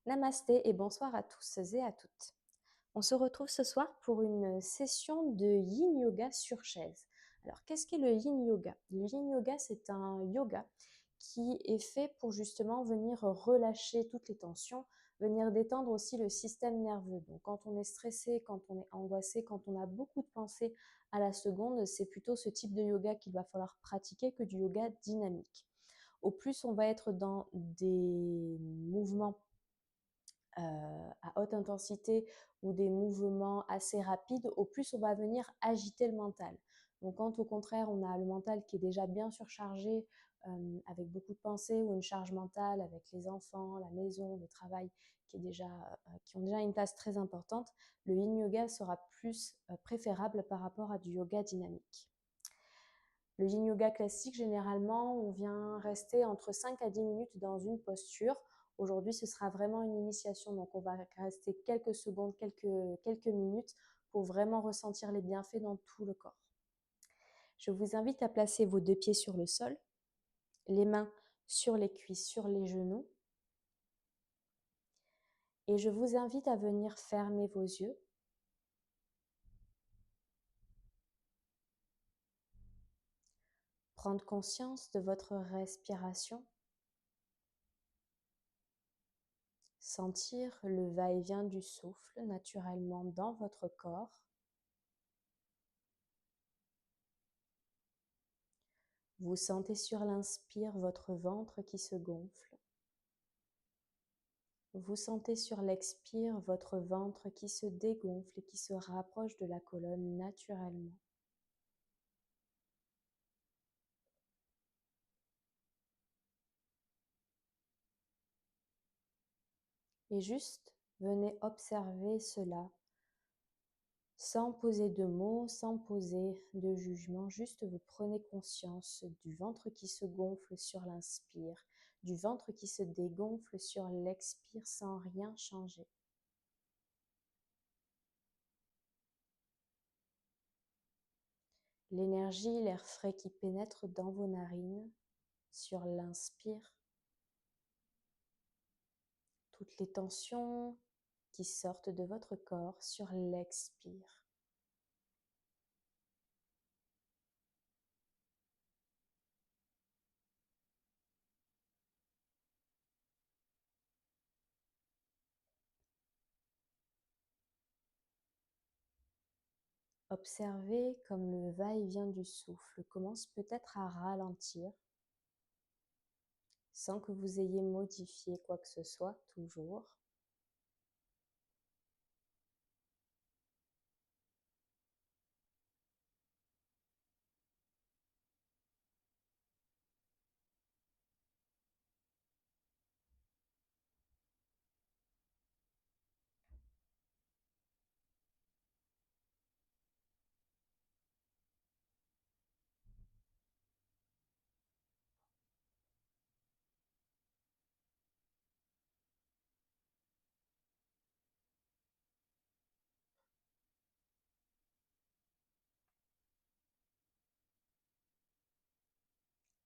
Namasté et bonsoir à tous et à toutes. On se retrouve ce soir pour une session de yin yoga sur chaise. Alors, qu'est-ce qu'est le yin yoga? Le yin yoga, c'est un yoga qui est fait pour justement venir relâcher toutes les tensions, venir détendre aussi le système nerveux. Donc, quand on est stressé, quand on est angoissé, quand on a beaucoup de pensées à la seconde, c'est plutôt ce type de yoga qu'il va falloir pratiquer que du yoga dynamique. Au plus, on va être dans des mouvements à haute intensité ou des mouvements assez rapides, au plus on va venir agiter le mental. Donc quand au contraire on a le mental qui est déjà bien surchargé avec beaucoup de pensées ou une charge mentale avec les enfants, la maison, le travail qui ont déjà une place très importante, le yin yoga sera plus préférable par rapport à du yoga dynamique. Le yin yoga classique, généralement, on vient rester entre 5 à 10 minutes dans une posture. Aujourd'hui, ce sera vraiment une initiation, donc on va rester quelques secondes, quelques minutes pour vraiment ressentir les bienfaits dans tout le corps. Je vous invite à placer vos deux pieds sur le sol, les mains sur les cuisses, sur les genoux. Et je vous invite à venir fermer vos yeux. Prendre conscience de votre respiration. Sentir le va-et-vient du souffle naturellement dans votre corps. Vous sentez sur l'inspire votre ventre qui se gonfle. Vous sentez sur l'expire votre ventre qui se dégonfle et qui se rapproche de la colonne naturellement. Et juste, venez observer cela sans poser de mots, sans poser de jugement, juste vous prenez conscience du ventre qui se gonfle sur l'inspire, du ventre qui se dégonfle sur l'expire sans rien changer. L'énergie, l'air frais qui pénètre dans vos narines sur l'inspire, toutes les tensions qui sortent de votre corps sur l'expire. Observez comme le va-et-vient du souffle commence peut-être à ralentir sans que vous ayez modifié quoi que ce soit, toujours.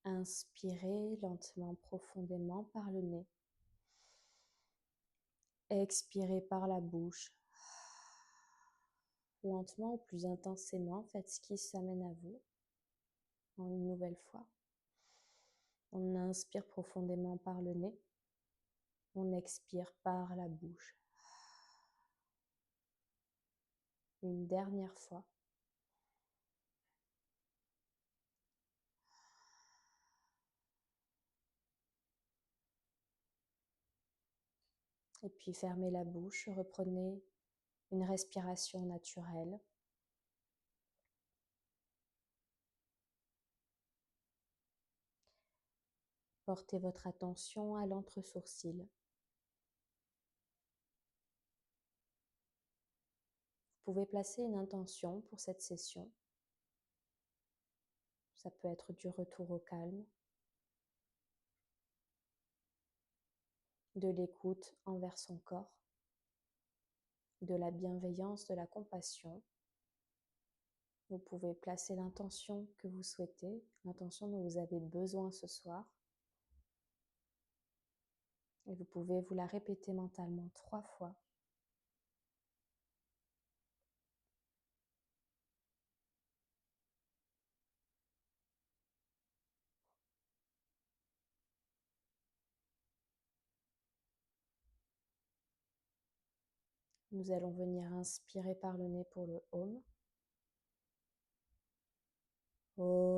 Inspirez lentement, profondément par le nez. Expirez par la bouche. Lentement ou plus intensément, faites ce qui s'amène à vous. Une nouvelle fois. On inspire profondément par le nez. On expire par la bouche. Une dernière fois. Et puis fermez la bouche, reprenez une respiration naturelle. Portez votre attention à l'entre-sourcil. Vous pouvez placer une intention pour cette session. Ça peut être du retour au calme, de l'écoute envers son corps, de la bienveillance, de la compassion. Vous pouvez placer l'intention que vous souhaitez, l'intention dont vous avez besoin ce soir. Et vous pouvez vous la répéter mentalement 3 fois. Nous allons venir inspirer par le nez pour le Om. Om.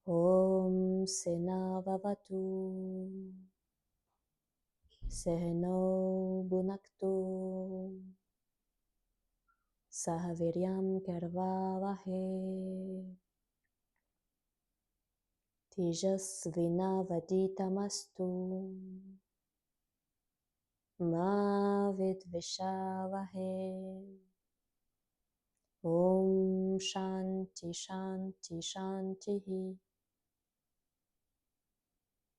Om Sena Vavatu Seheno Bunaktu Sahaviryam Karvavahe Tejasvinavaditamastu Ma Vidvishavahe. Om Shanti Shanti Shanti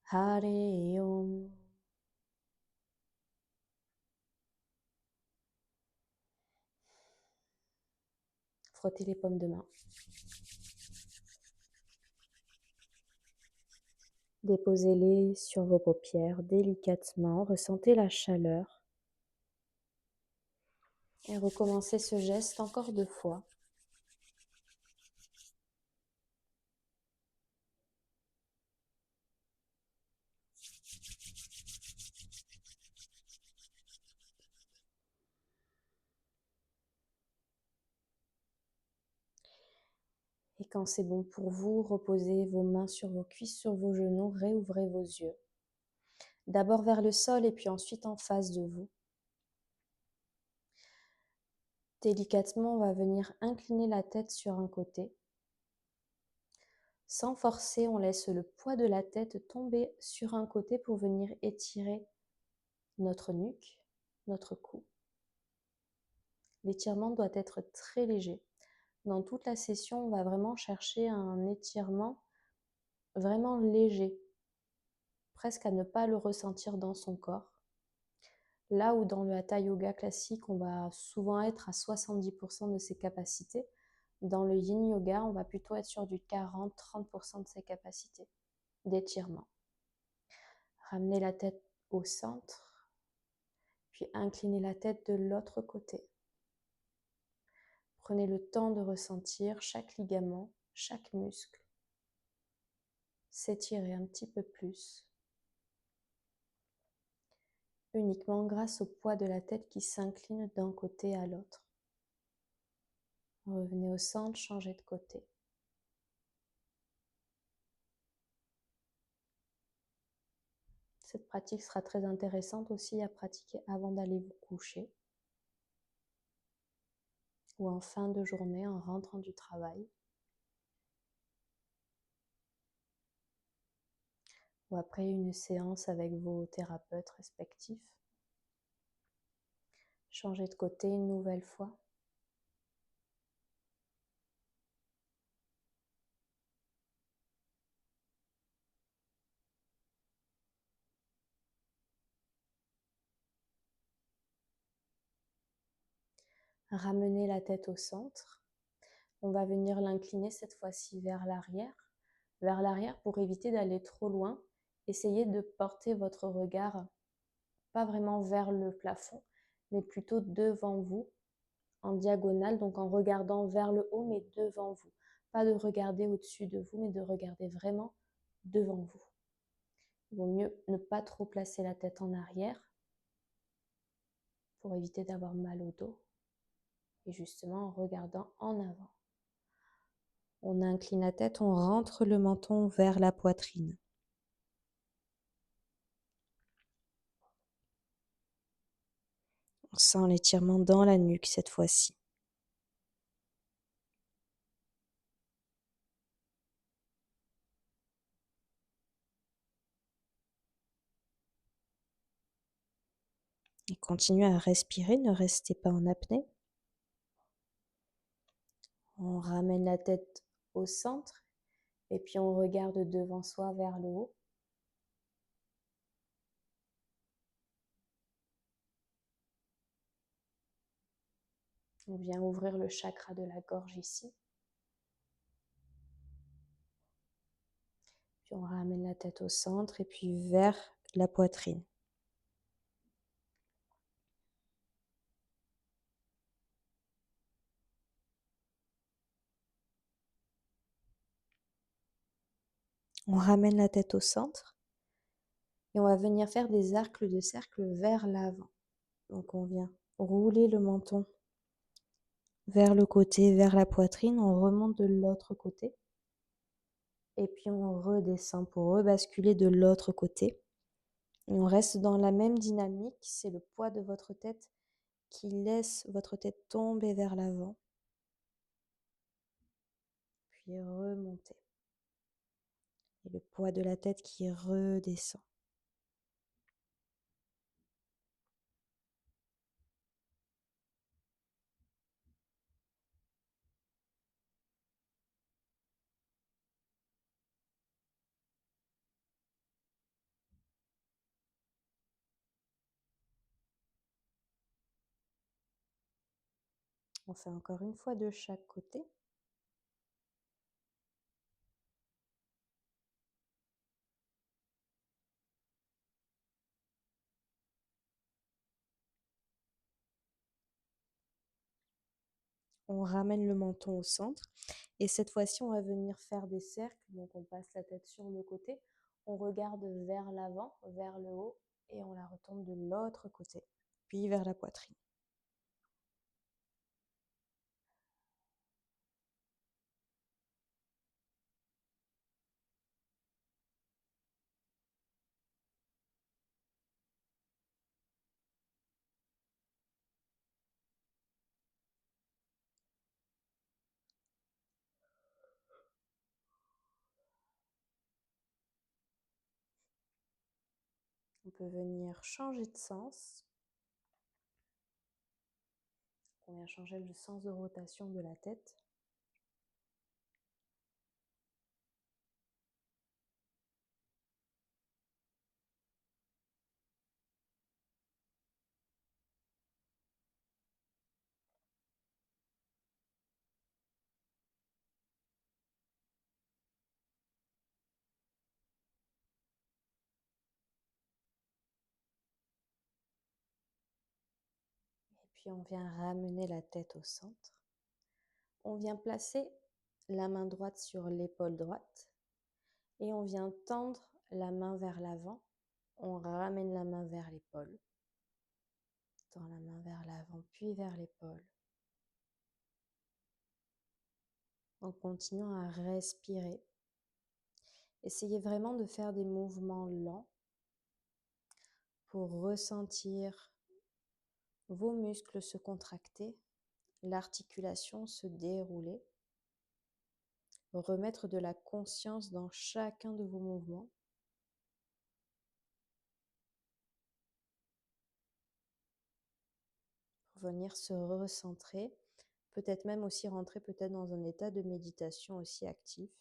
Hare Om. Frottez les paumes de main. Déposez-les sur vos paupières délicatement, ressentez la chaleur et recommencez ce geste encore 2 fois. Et quand c'est bon pour vous, reposez vos mains sur vos cuisses, sur vos genoux, réouvrez vos yeux. D'abord vers le sol et puis ensuite en face de vous. Délicatement, on va venir incliner la tête sur un côté. Sans forcer, on laisse le poids de la tête tomber sur un côté pour venir étirer notre nuque, notre cou. L'étirement doit être très léger. Dans toute la session, on va vraiment chercher un étirement vraiment léger, presque à ne pas le ressentir dans son corps. Là où dans le Hatha Yoga classique, on va souvent être à 70% de ses capacités, dans le Yin Yoga, on va plutôt être sur du 40-30% de ses capacités d'étirement. Ramenez la tête au centre, puis inclinez la tête de l'autre côté. Prenez le temps de ressentir chaque ligament, chaque muscle s'étirer un petit peu plus, uniquement grâce au poids de la tête qui s'incline d'un côté à l'autre. Revenez au centre, changez de côté. Cette pratique sera très intéressante aussi à pratiquer avant d'aller vous coucher ou en fin de journée en rentrant du travail ou après une séance avec vos thérapeutes respectifs. Changez de côté une nouvelle fois. Ramenez la tête au centre. On va venir l'incliner cette fois-ci vers l'arrière pour éviter d'aller trop loin. Essayez de porter votre regard pas vraiment vers le plafond, mais plutôt devant vous, en diagonale, donc en regardant vers le haut, mais devant vous. Pas de regarder au-dessus de vous, mais de regarder vraiment devant vous. Il vaut mieux ne pas trop placer la tête en arrière pour éviter d'avoir mal au dos. Et justement en regardant en avant. On incline la tête, on rentre le menton vers la poitrine. On sent l'étirement dans la nuque cette fois-ci. Et continuez à respirer, ne restez pas en apnée. On ramène la tête au centre et puis on regarde devant soi vers le haut. On vient ouvrir le chakra de la gorge ici. Puis on ramène la tête au centre et puis vers la poitrine. On ramène la tête au centre et on va venir faire des arcs de cercle vers l'avant. Donc on vient rouler le menton vers le côté, vers la poitrine, on remonte de l'autre côté et puis on redescend pour rebasculer de l'autre côté. Et on reste dans la même dynamique, c'est le poids de votre tête qui laisse votre tête tomber vers l'avant, puis remonter. Et le poids de la tête qui redescend. On fait encore une fois de chaque côté. On ramène le menton au centre et cette fois-ci, on va venir faire des cercles. Donc, on passe la tête sur le côté, on regarde vers l'avant, vers le haut et on la retourne de l'autre côté, puis vers la poitrine. On peut venir changer de sens. On vient changer le sens de rotation de la tête. Et puis on vient ramener la tête au centre. On vient placer la main droite sur l'épaule droite et on vient tendre la main vers l'avant. On ramène la main vers l'épaule. Tend la main vers l'avant, puis vers l'épaule. En continuant à respirer. Essayez vraiment de faire des mouvements lents pour ressentir vos muscles se contracter, l'articulation se dérouler, remettre de la conscience dans chacun de vos mouvements. Pour venir se recentrer, peut-être même aussi rentrer peut-être dans un état de méditation aussi actif.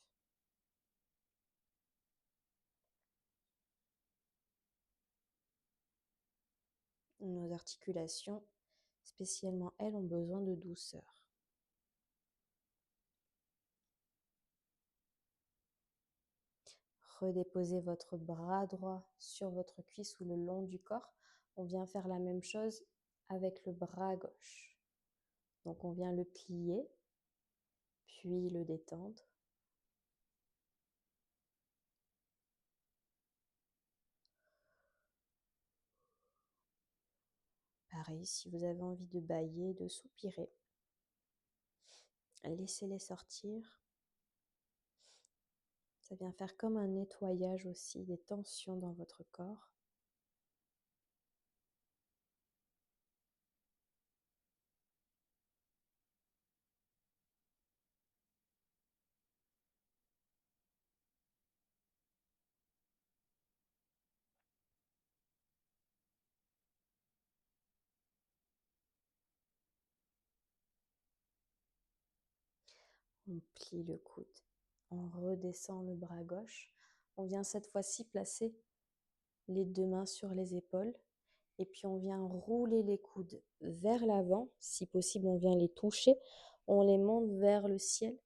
Nos articulations, spécialement elles, ont besoin de douceur. Redéposez votre bras droit sur votre cuisse ou le long du corps. On vient faire la même chose avec le bras gauche. Donc on vient le plier, puis le détendre. Pareil, si vous avez envie de bâiller, de soupirer, laissez-les sortir. Ça vient faire comme un nettoyage aussi des tensions dans votre corps. On plie le coude, on redescend le bras gauche. On vient cette fois-ci placer les deux mains sur les épaules et puis on vient rouler les coudes vers l'avant. Si possible, on vient les toucher. On les monte vers le ciel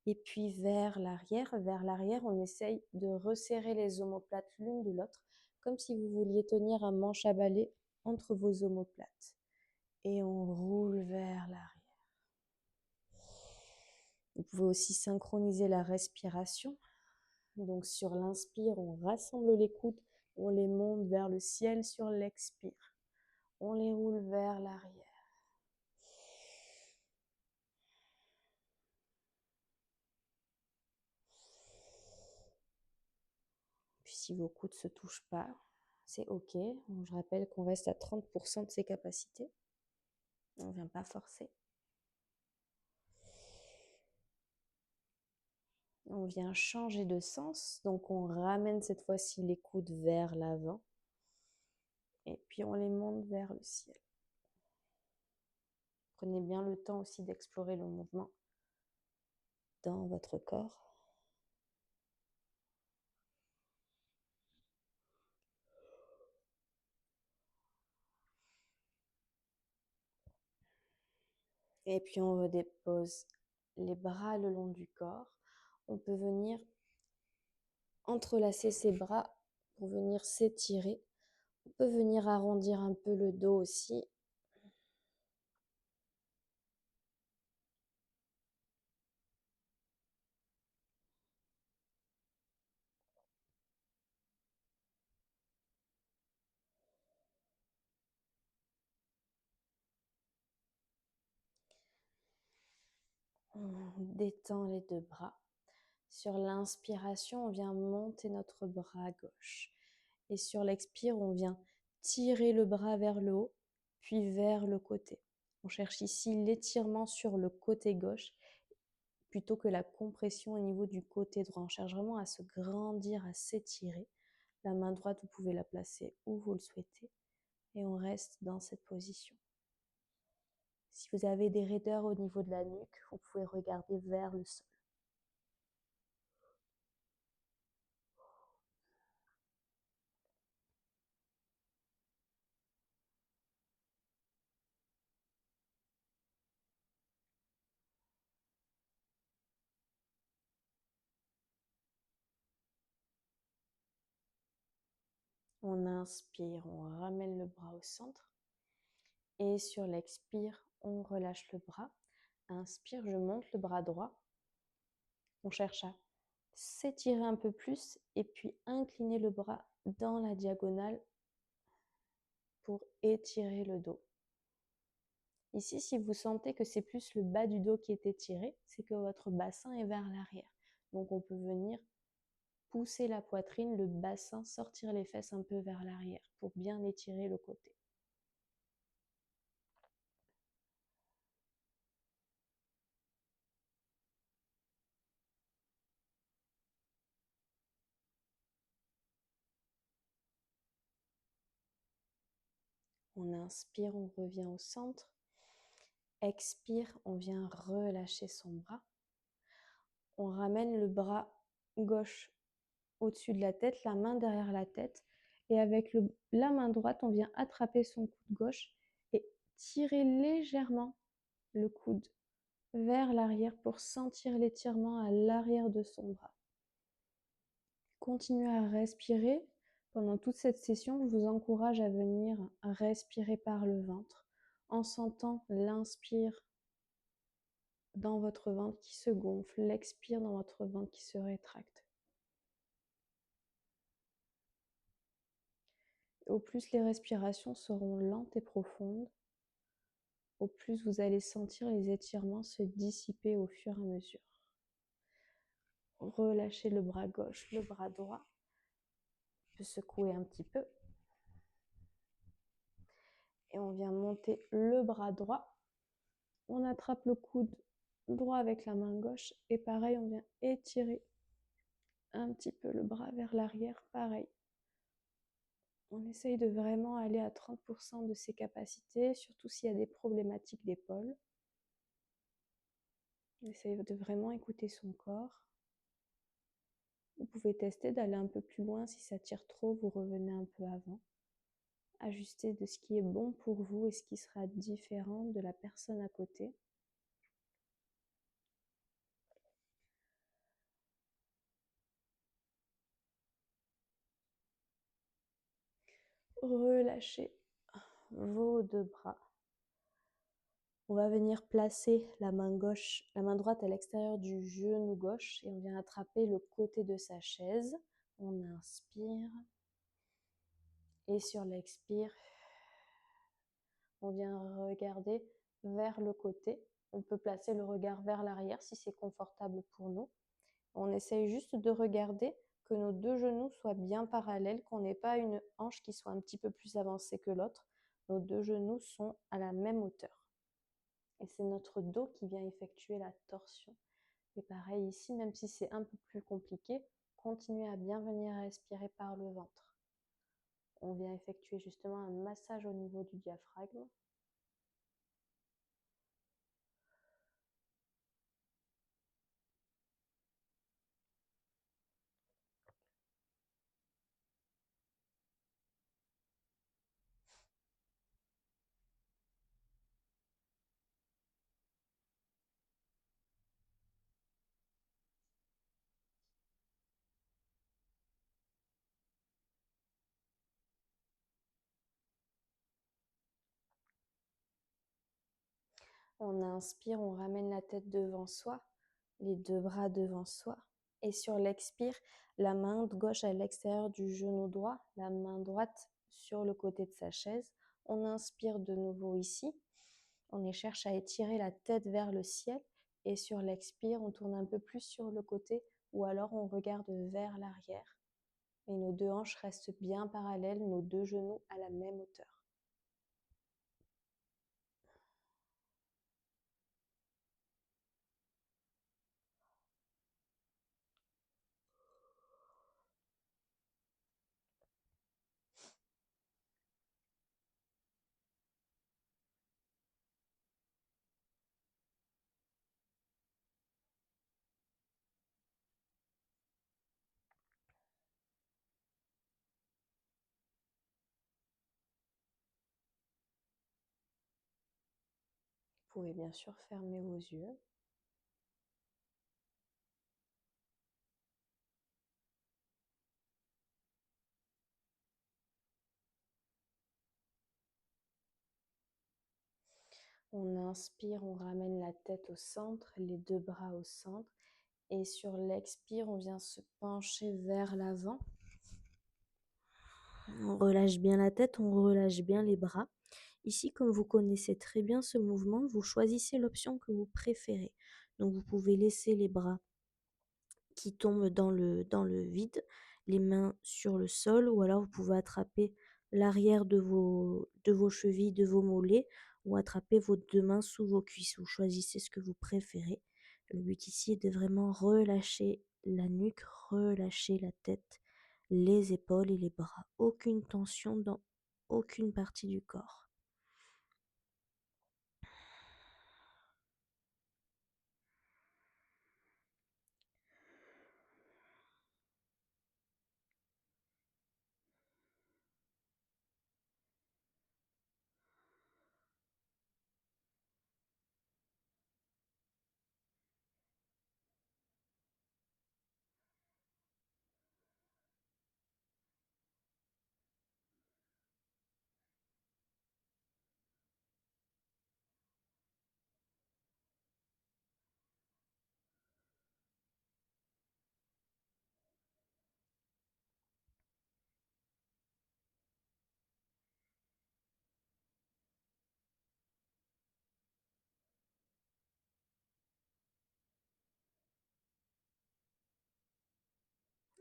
et puis vers l'arrière. Vers l'arrière, on essaye de resserrer les omoplates l'une de l'autre, comme si vous vouliez tenir un manche à balai entre vos omoplates. Et on roule vers l'arrière. Vous pouvez aussi synchroniser la respiration. Donc sur l'inspire, on rassemble les coudes, on les monte vers le ciel. Sur l'expire, on les roule vers l'arrière. Puis si vos coudes ne se touchent pas, c'est ok. Je rappelle qu'on reste à 30% de ses capacités. On ne vient pas forcer. On vient changer de sens. Donc on ramène cette fois-ci les coudes vers l'avant. Et puis on les monte vers le ciel. Prenez bien le temps aussi d'explorer le mouvement dans votre corps. Et puis on redépose les bras le long du corps. On peut venir entrelacer ses bras pour venir s'étirer. On peut venir arrondir un peu le dos aussi. On détend les deux bras. Sur l'inspiration, on vient monter notre bras gauche. Et sur l'expire, on vient tirer le bras vers le haut, puis vers le côté. On cherche ici l'étirement sur le côté gauche plutôt que la compression au niveau du côté droit. On cherche vraiment à se grandir, à s'étirer. La main droite, vous pouvez la placer où vous le souhaitez. Et on reste dans cette position. Si vous avez des raideurs au niveau de la nuque, vous pouvez regarder vers le sol. On inspire, on ramène le bras au centre. Et sur l'expire, on relâche le bras. Inspire, je monte le bras droit. On cherche à s'étirer un peu plus et puis incliner le bras dans la diagonale pour étirer le dos. Ici, si vous sentez que c'est plus le bas du dos qui est étiré, c'est que votre bassin est vers l'arrière. Donc on peut venir pousser la poitrine, le bassin, sortir les fesses un peu vers l'arrière pour bien étirer le côté. On inspire, on revient au centre. Expire, on vient relâcher son bras. On ramène le bras gauche au-dessus de la tête, la main derrière la tête. Et avec la main droite, on vient attraper son coude gauche et tirer légèrement le coude vers l'arrière pour sentir l'étirement à l'arrière de son bras. Continuez à respirer. Pendant toute cette session, je vous encourage à venir respirer par le ventre en sentant l'inspire dans votre ventre qui se gonfle, l'expire dans votre ventre qui se rétracte. Au plus les respirations seront lentes et profondes, au plus vous allez sentir les étirements se dissiper au fur et à mesure. Relâchez le bras gauche, le bras droit. On peut secouer un petit peu. Et on vient monter le bras droit. On attrape le coude droit avec la main gauche. Et pareil, on vient étirer un petit peu le bras vers l'arrière. Pareil. On essaye de vraiment aller à 30% de ses capacités, surtout s'il y a des problématiques d'épaule. Essayez de vraiment écouter son corps. Vous pouvez tester d'aller un peu plus loin. Si ça tire trop, vous revenez un peu avant. Ajustez de ce qui est bon pour vous et ce qui sera différent de la personne à côté. Relâchez vos deux bras. On va venir placer la main gauche, la main droite à l'extérieur du genou gauche et on vient attraper le côté de sa chaise. On inspire et sur l'expire, on vient regarder vers le côté. On peut placer le regard vers l'arrière si c'est confortable pour nous. On essaye juste de regarder que nos deux genoux soient bien parallèles, qu'on n'ait pas une hanche qui soit un petit peu plus avancée que l'autre. Nos deux genoux sont à la même hauteur. Et c'est notre dos qui vient effectuer la torsion. Et pareil ici, même si c'est un peu plus compliqué, continuez à bien venir respirer par le ventre. On vient effectuer justement un massage au niveau du diaphragme. On inspire, on ramène la tête devant soi, les deux bras devant soi. Et sur l'expire, la main gauche à l'extérieur du genou droit, la main droite sur le côté de sa chaise. On inspire de nouveau ici. On cherche à étirer la tête vers le ciel. Et sur l'expire, on tourne un peu plus sur le côté ou alors on regarde vers l'arrière. Et nos deux hanches restent bien parallèles, nos deux genoux à la même hauteur. Vous pouvez bien sûr fermer vos yeux. On inspire, on ramène la tête au centre, les deux bras au centre. Et sur l'expire, on vient se pencher vers l'avant. On relâche bien la tête, on relâche bien les bras. Ici, comme vous connaissez très bien ce mouvement, vous choisissez l'option que vous préférez. Donc, vous pouvez laisser les bras qui tombent dans le vide, les mains sur le sol, ou alors vous pouvez attraper l'arrière de vos chevilles, de vos mollets, ou attraper vos deux mains sous vos cuisses. Vous choisissez ce que vous préférez. Le but ici est de vraiment relâcher la nuque, relâcher la tête, les épaules et les bras. Aucune tension dans aucune partie du corps.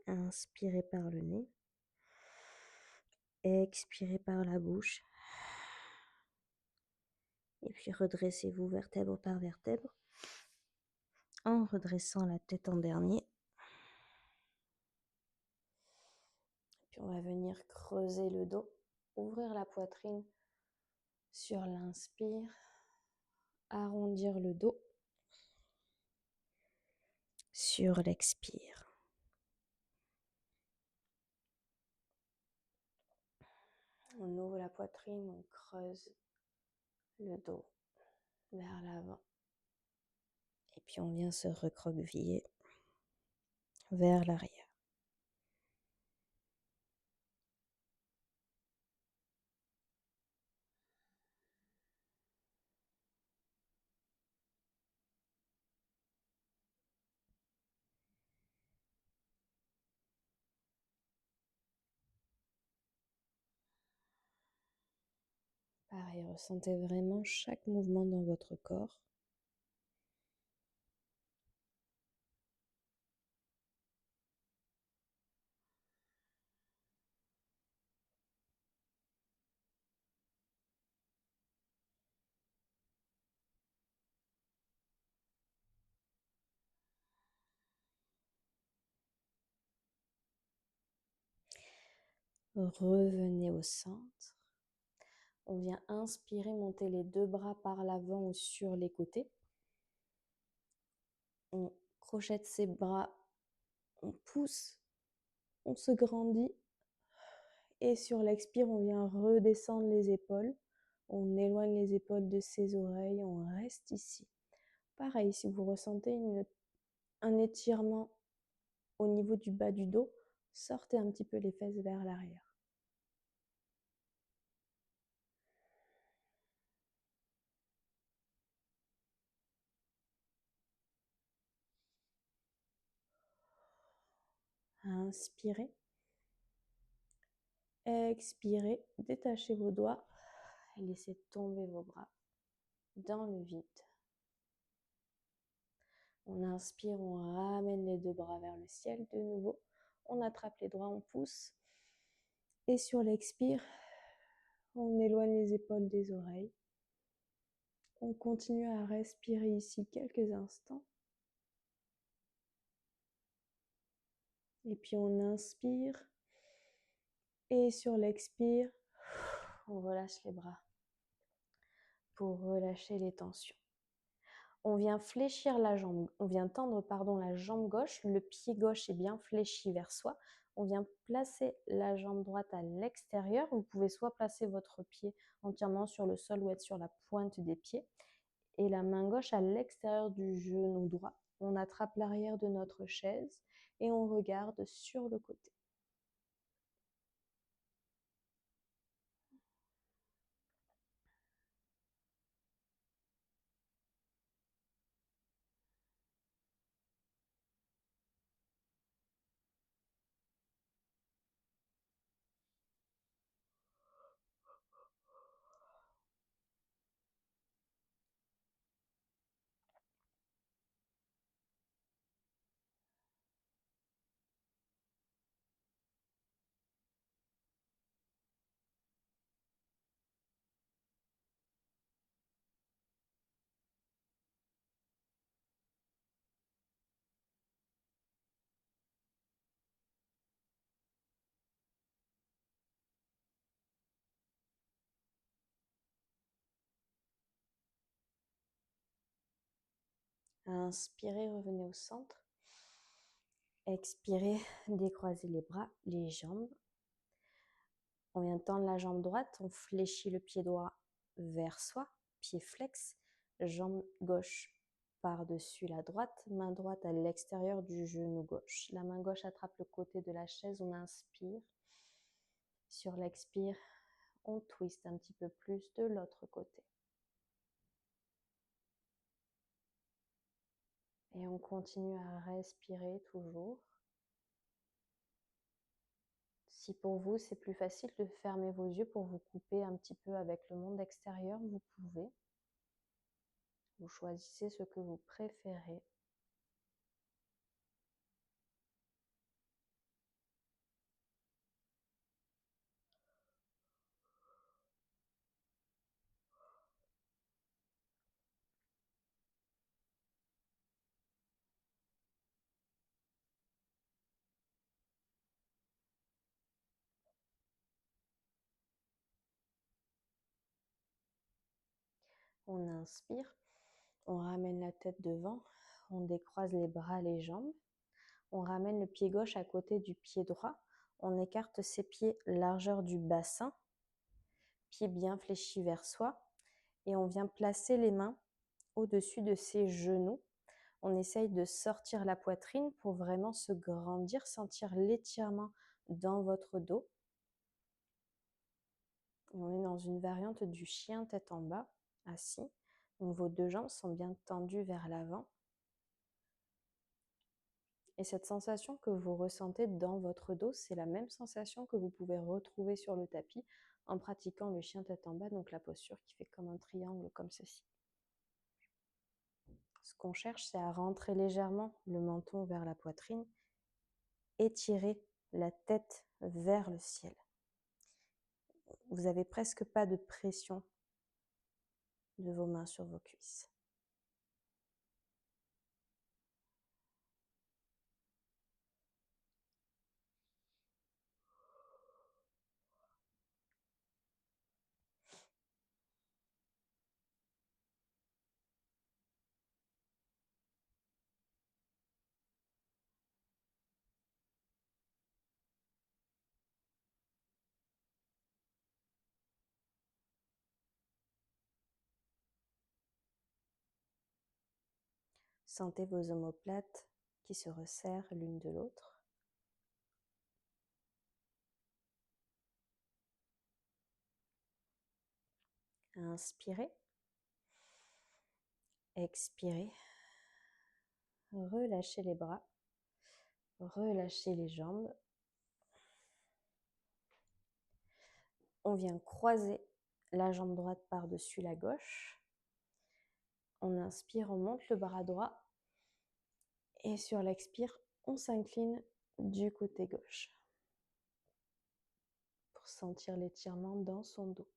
Inspirez par le nez. Expirez par la bouche. Et puis redressez-vous vertèbre par vertèbre en redressant la tête en dernier. Puis on va venir creuser le dos, ouvrir la poitrine sur l'inspire, arrondir le dos. Sur l'expire, on ouvre la poitrine, on creuse le dos vers l'avant. Et puis on vient se recroqueviller vers l'arrière. Pareil, ressentez vraiment chaque mouvement dans votre corps. Revenez au centre. On vient inspirer, monter les deux bras par l'avant ou sur les côtés. On crochette ses bras, on pousse, on se grandit. Et sur l'expire, on vient redescendre les épaules. On éloigne les épaules de ses oreilles, on reste ici. Pareil, si vous ressentez un étirement au niveau du bas du dos, sortez un petit peu les fesses vers l'arrière. Inspirez. Expirez, détachez vos doigts et laissez tomber vos bras dans le vide. On inspire, on ramène les deux bras vers le ciel de nouveau. On attrape les doigts, on pousse. Et sur l'expire, on éloigne les épaules des oreilles. On continue à respirer ici quelques instants. Et puis on inspire. Et sur l'expire, on relâche les bras pour relâcher les tensions. On vient fléchir la jambe, on vient tendre la jambe gauche, le pied gauche est bien fléchi vers soi. On vient placer la jambe droite à l'extérieur. Vous pouvez soit placer votre pied entièrement sur le sol ou être sur la pointe des pieds. Et la main gauche à l'extérieur du genou droit. On attrape l'arrière de notre chaise et on regarde sur le côté. Inspirez, revenez au centre. Expirez, décroisez les bras, les jambes. On vient tendre la jambe droite, on fléchit le pied droit vers soi, pied flex, jambe gauche par-dessus la droite, main droite à l'extérieur du genou gauche. La main gauche attrape le côté de la chaise, on inspire. Sur l'expire, on twiste un petit peu plus de l'autre côté. Et on continue à respirer toujours. Si pour vous, c'est plus facile de fermer vos yeux pour vous couper un petit peu avec le monde extérieur, vous pouvez. Vous choisissez ce que vous préférez. On inspire, on ramène la tête devant, On décroise les bras, les jambes. On ramène le pied gauche à côté du pied droit. On écarte ses pieds largeur du bassin, pieds bien fléchis vers soi. Et on vient placer les mains au-dessus de ses genoux. On essaye de sortir la poitrine pour vraiment se grandir, sentir l'étirement dans votre dos. Et on est dans une variante du chien tête en bas, assis. Donc vos deux jambes sont bien tendues vers l'avant. Et cette sensation que vous ressentez dans votre dos, c'est la même sensation que vous pouvez retrouver sur le tapis en pratiquant le chien tête en bas, donc la posture qui fait comme un triangle, comme ceci. Ce qu'on cherche, c'est à rentrer légèrement le menton vers la poitrine, étirer la tête vers le ciel. Vous n'avez presque pas de pression de vos mains sur vos cuisses. Sentez vos omoplates qui se resserrent l'une de l'autre. Inspirez. Expirez. Relâchez les bras. Relâchez les jambes. On vient croiser la jambe droite par-dessus la gauche. On inspire, on monte le bras droit. Et sur l'expire, on s'incline du côté gauche pour sentir l'étirement dans son dos.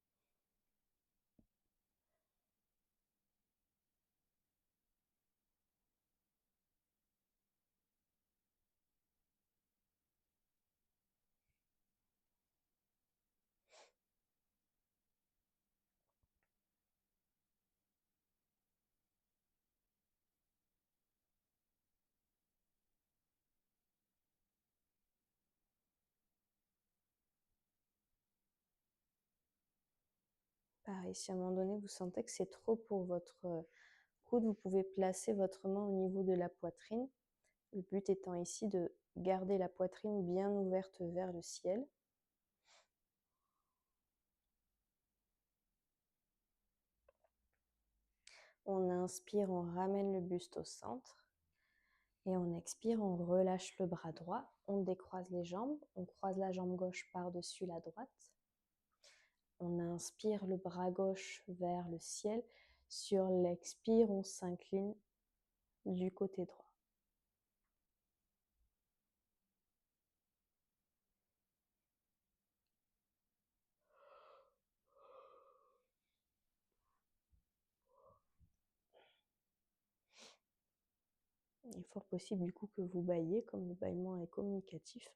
Pareil, si à un moment donné vous sentez que c'est trop pour votre coude, vous pouvez placer votre main au niveau de la poitrine. Le but étant ici de garder la poitrine bien ouverte vers le ciel. On inspire, on ramène le buste au centre. Et on expire, on relâche le bras droit. On décroise les jambes. On croise la jambe gauche par-dessus la droite. On inspire le bras gauche vers le ciel. Sur l'expire, on s'incline du côté droit. Il est fort possible du coup que vous bâillez, comme le bâillement est communicatif.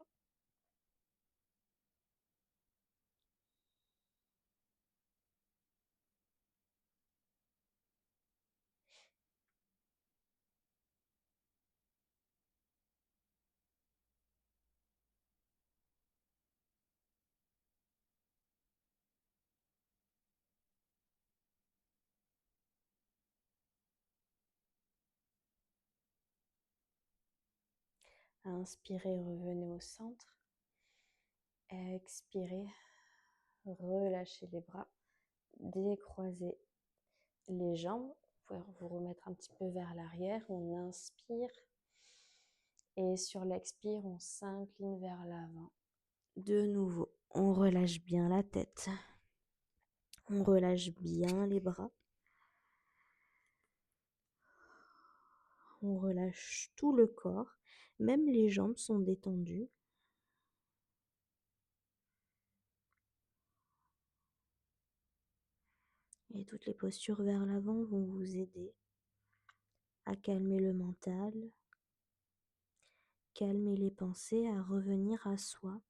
Inspirez, revenez au centre. Expirez, relâchez les bras. Décroisez les jambes. Vous pouvez vous remettre un petit peu vers l'arrière. On inspire. Et sur l'expire, on s'incline vers l'avant. De nouveau, on relâche bien la tête. On relâche bien les bras. On relâche tout le corps. Même les jambes sont détendues. Et toutes les postures vers l'avant vont vous aider à calmer le mental, calmer les pensées, à revenir à soi.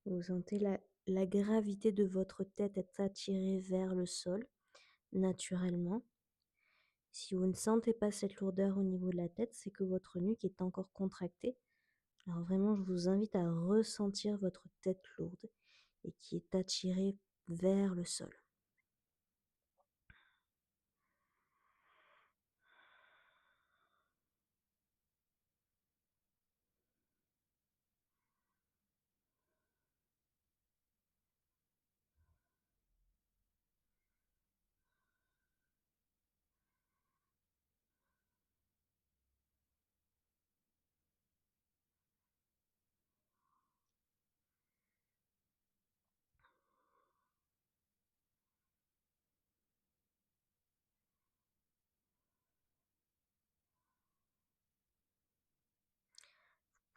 Vous sentez la gravité de votre tête être attirée vers le sol, naturellement. Si vous ne sentez pas cette lourdeur au niveau de la tête, c'est que votre nuque est encore contractée. Alors vraiment, je vous invite à ressentir votre tête lourde et qui est attirée vers le sol.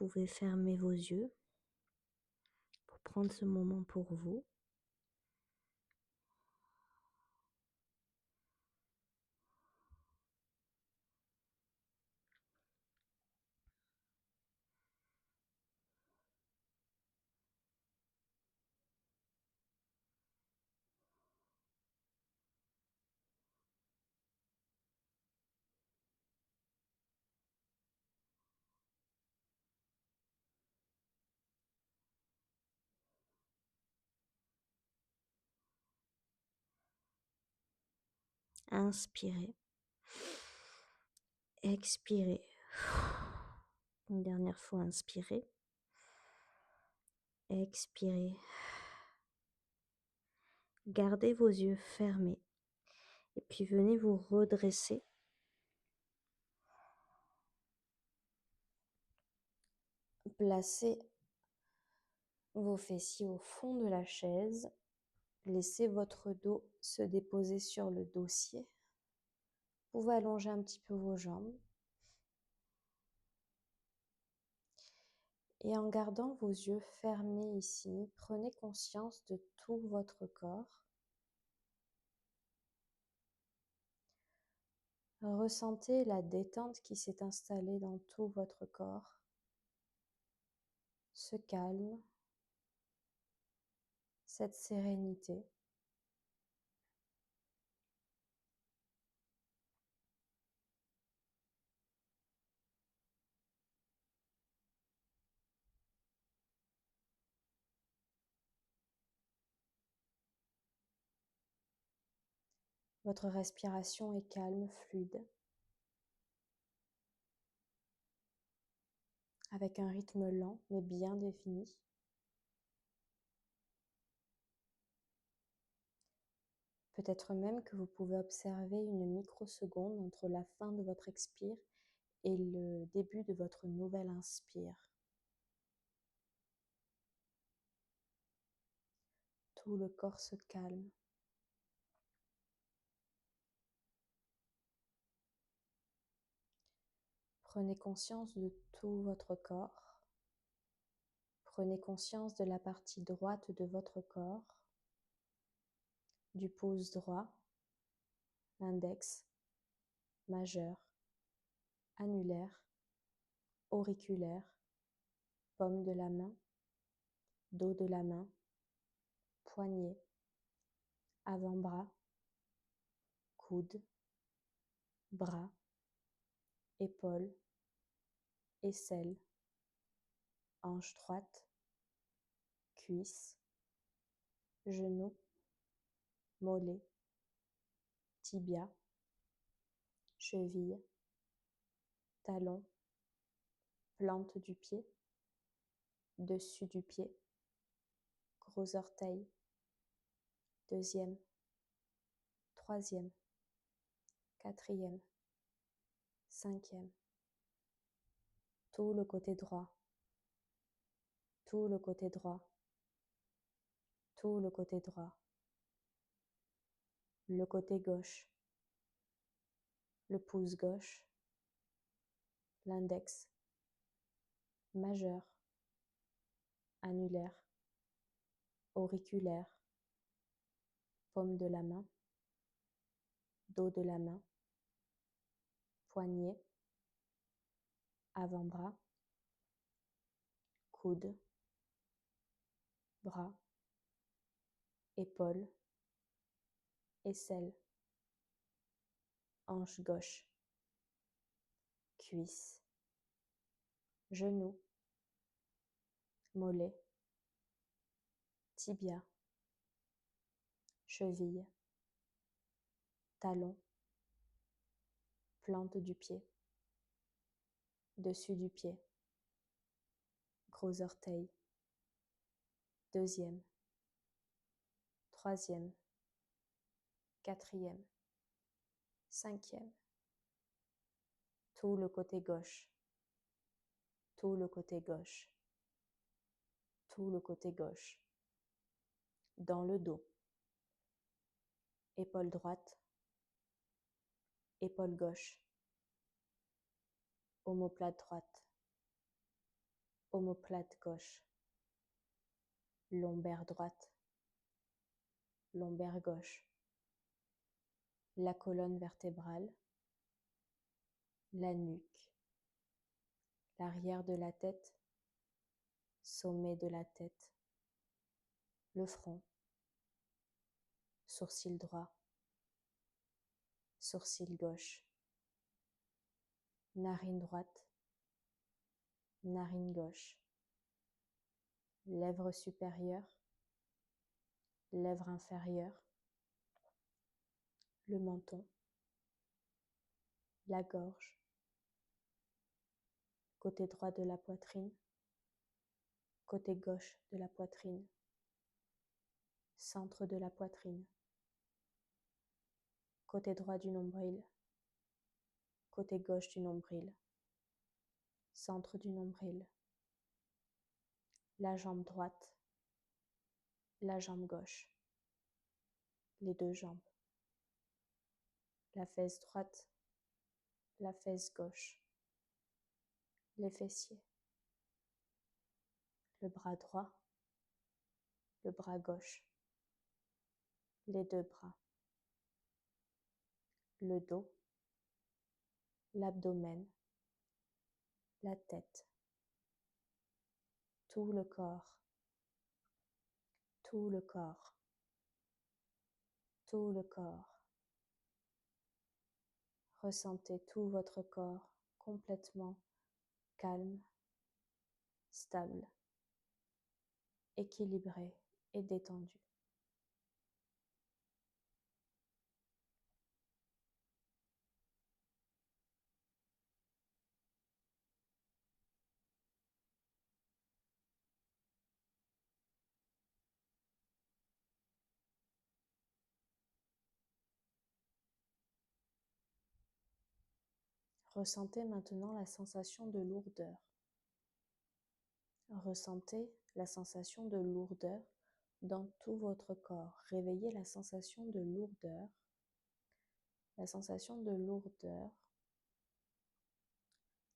Vous pouvez fermer vos yeux pour prendre ce moment pour vous. Inspirez. Expirez. Une dernière fois, inspirez. Expirez. Gardez vos yeux fermés. Et puis venez vous redresser. Placez vos fessiers au fond de la chaise. Laissez votre dos se déposer sur le dossier. Vous pouvez allonger un petit peu vos jambes. Et en gardant vos yeux fermés ici, prenez conscience de tout votre corps. Ressentez la détente qui s'est installée dans tout votre corps. Ce calme, cette sérénité. Votre respiration est calme, fluide, avec un rythme lent mais bien défini. Peut-être même que vous pouvez observer une microseconde entre la fin de votre expire et le début de votre nouvelle inspire. Tout le corps se calme. Prenez conscience de tout votre corps. Prenez conscience de la partie droite de votre corps, du pouce droit, l'index, majeur, annulaire, auriculaire, paume de la main, dos de la main, poignet, avant-bras, coude, bras, épaule, aisselle, hanche droite, cuisse, genou, mollet, tibia, cheville, talon, plante du pied, dessus du pied, gros orteil, deuxième, troisième, quatrième, cinquième, tout le côté droit, tout le côté droit, tout le côté droit, le côté gauche, le pouce gauche, l'index, majeur, annulaire, auriculaire, paume de la main, dos de la main, poignet, avant-bras, coude, bras, épaules, aisselle, hanche gauche, cuisse, genou, mollet, tibia, cheville, talon, plante du pied, dessus du pied, gros orteil, deuxième, troisième, quatrième, cinquième, tout le côté gauche, tout le côté gauche, tout le côté gauche, dans le dos, épaule droite, épaule gauche, omoplate droite, omoplate gauche, lombaire droite, lombaire gauche, la colonne vertébrale, la nuque, l'arrière de la tête, sommet de la tête, le front, sourcil droit, sourcil gauche, narine droite, narine gauche, lèvre supérieure, lèvre inférieure, le menton, la gorge, côté droit de la poitrine, côté gauche de la poitrine, centre de la poitrine, côté droit du nombril, côté gauche du nombril, centre du nombril, la jambe droite, la jambe gauche, les deux jambes, la fesse droite, la fesse gauche, les fessiers, le bras droit, le bras gauche, les deux bras, le dos, l'abdomen, la tête, tout le corps, tout le corps, tout le corps. Ressentez tout votre corps complètement calme, stable, équilibré et détendu. Ressentez maintenant la sensation de lourdeur. Ressentez la sensation de lourdeur dans tout votre corps. Réveillez la sensation de lourdeur, la sensation de lourdeur,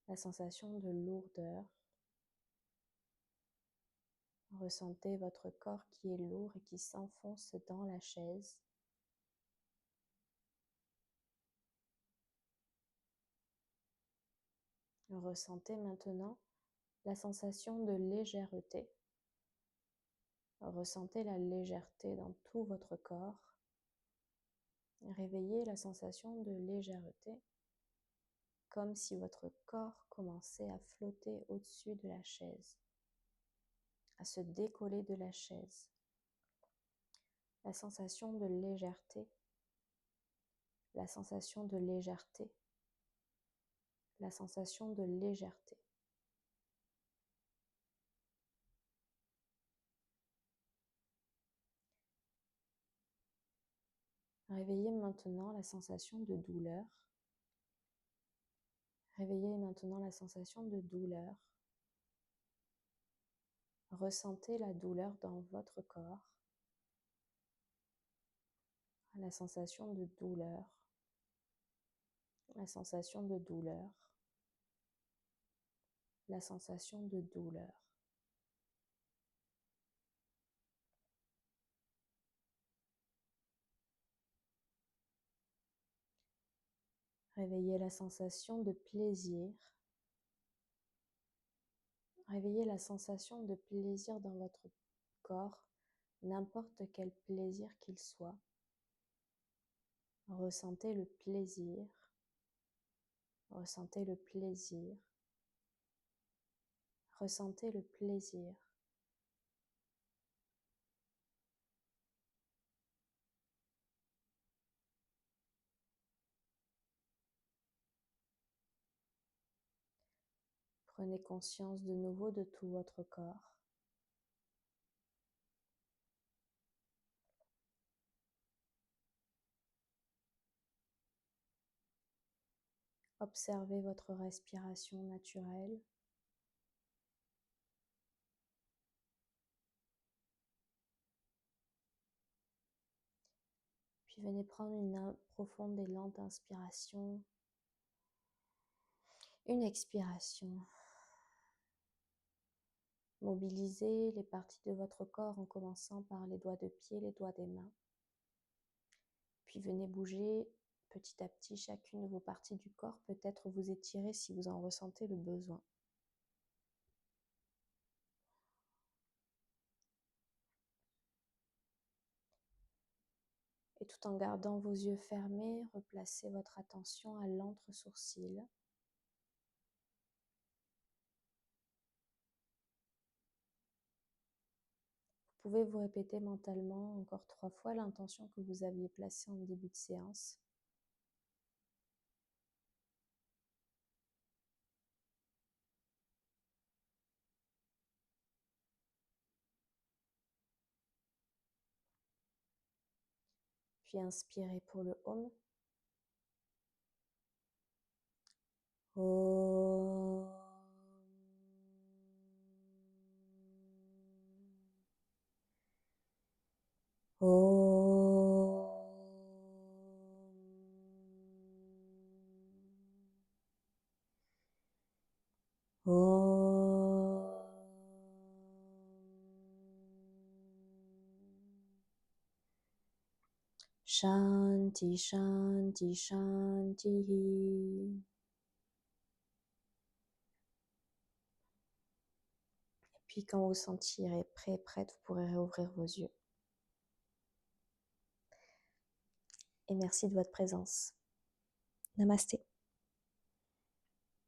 la sensation de lourdeur. Ressentez votre corps qui est lourd et qui s'enfonce dans la chaise. Ressentez maintenant la sensation de légèreté. Ressentez la légèreté dans tout votre corps. Réveillez la sensation de légèreté, comme si votre corps commençait à flotter au-dessus de la chaise, à se décoller de la chaise. La sensation de légèreté, la sensation de légèreté, la sensation de légèreté. Réveillez maintenant la sensation de douleur. Réveillez maintenant la sensation de douleur. Ressentez la douleur dans votre corps. La sensation de douleur. La sensation de douleur. La sensation de douleur. Réveillez la sensation de plaisir. Réveillez la sensation de plaisir dans votre corps n'importe quel plaisir qu'il soit. Ressentez le plaisir, ressentez le plaisir, ressentez le plaisir. Prenez conscience de nouveau de tout votre corps. Observez votre respiration naturelle. Puis venez prendre une profonde et lente inspiration, une expiration. Mobilisez les parties de votre corps en commençant par les doigts de pied, les doigts des mains. Puis venez bouger petit à petit chacune de vos parties du corps, peut-être vous étirer si vous en ressentez le besoin. Et tout en gardant vos yeux fermés, replacez votre attention à l'entre-sourcil. Vous pouvez vous répéter mentalement encore 3 fois l'intention que vous aviez placée en début de séance. Puis inspirez pour le Om. Om. Om. Om. Shanti, Shanti, Shanti. Et puis quand vous sentirez prêt, prête, vous pourrez réouvrir vos yeux. Et merci de votre présence. Namasté.